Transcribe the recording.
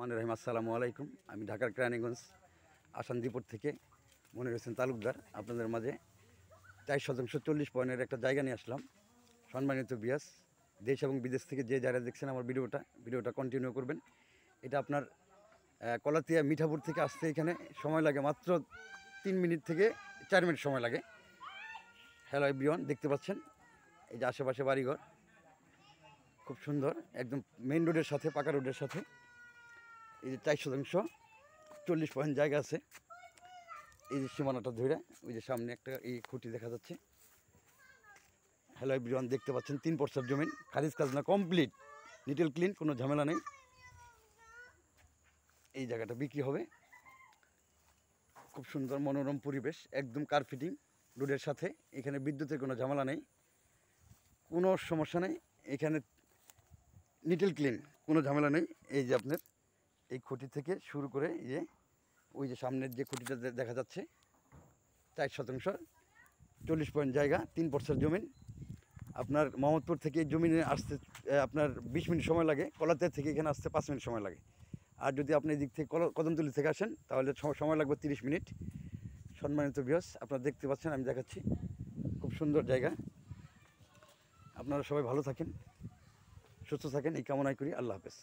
রহমানির রহিম। আসসালামু আলাইকুম। আমি ঢাকার কেরানীগঞ্জ আসানদীপুর থেকে মনির হোসেন তালুকদার আপনাদের মাঝে 440 পয়েন্টের একটা জায়গা নিয়ে আসলাম। সম্মানিত বিয়াস, দেশ এবং বিদেশ থেকে যে যারা দেখছেন আমার ভিডিওটা কন্টিনিউ করবেন। এটা আপনার কলাতিয়া মিঠাপুর থেকে আসতে এখানে সময় লাগে মাত্র 3 মিনিট থেকে 4 মিনিট সময় লাগে। হ্যালো এভরিওয়ান, দেখতে পাচ্ছেন এই যে আশেপাশে বাড়িঘর, খুব সুন্দর, একদম মেইন রোডের সাথে, পাকা রোডের সাথে। এই যে 440 পয়েন্ট জায়গা আছে। এই যে সীমানাটা ধরে ওই যে সামনে একটা এই খুঁটি দেখা যাচ্ছে। হ্যালো এভরিওয়ান, দেখতে পাচ্ছেন 3 পর্সার জমিন, খারিজ খাজনা কমপ্লিট, নিটেল ক্লিন, কোনো ঝামেলা নেই। এই জায়গাটা বিক্রি হবে। খুব সুন্দর মনোরম পরিবেশ, একদম কার ফিটিং রোডের সাথে। এখানে বিদ্যুতের কোনো ঝামেলা নেই, কোনো সমস্যা নেই। এখানে নিটেল ক্লিন, কোনো ঝামেলা নেই। এই যে আপনার এই খুঁটি থেকে শুরু করে এই যে ওই যে সামনের যে খুঁটিটা দেখা যাচ্ছে, 440 পয়েন্ট জায়গা, 3 পর্সার জমিন। আপনার মোহাম্মদপুর থেকে জমিনে আসতে আপনার 20 মিনিট সময় লাগে, কলাতিয়া থেকে এখানে আসতে 5 মিনিট সময় লাগে। আর যদি আপনি এদিক থেকে কদমতলী থেকে আসেন তাহলে সময় লাগবে 30 মিনিট। সম্মানিত ভিউয়ার্স, আপনারা দেখতে পাচ্ছেন, আমি দেখাচ্ছি, খুব সুন্দর জায়গা। আপনারা সবাই ভালো থাকেন, সুস্থ থাকেন, এই কামনাই করি। আল্লাহ হাফেজ।